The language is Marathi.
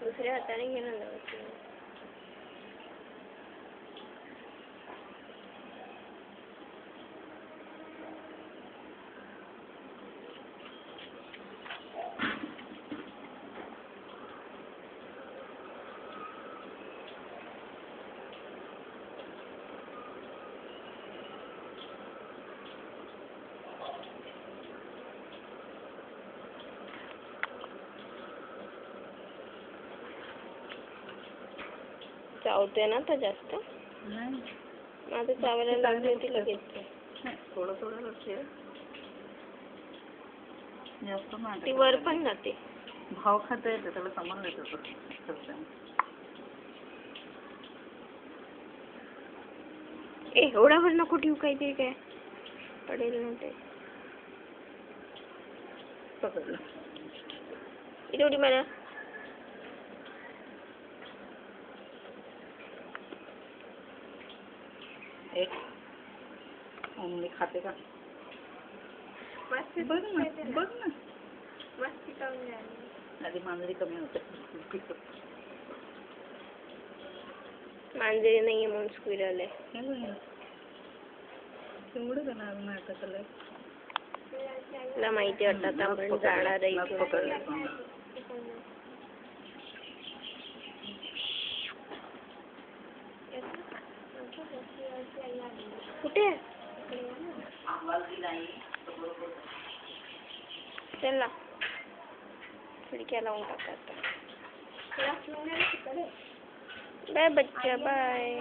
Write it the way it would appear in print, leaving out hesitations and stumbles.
दुसऱ्या हाताने घे ना लावते. चावते ना तर जास्त नाही. माझं चावायला लागले होती लगेच. थोडं थोडं लक्ष जास्त नाही. ती वर पण जाते. भाव खाता येते त्याला सामान येतं. एवढा वर नको ठेवू काहीतरी काय पडेल ना ते. पकडलं एवढी मला एक मी खाते का? बघ ना मस्ती कमी झाली. आधी मांजरी कमी होते. मांजरी नाहीये म्हणून स्क्विरल आहे. तेवढं का नाटकाला तुला माहिती वाटतं आपण जाणार आहे. कुठे चला खिडक्या लावून टाका. बाय बच्चा बाय.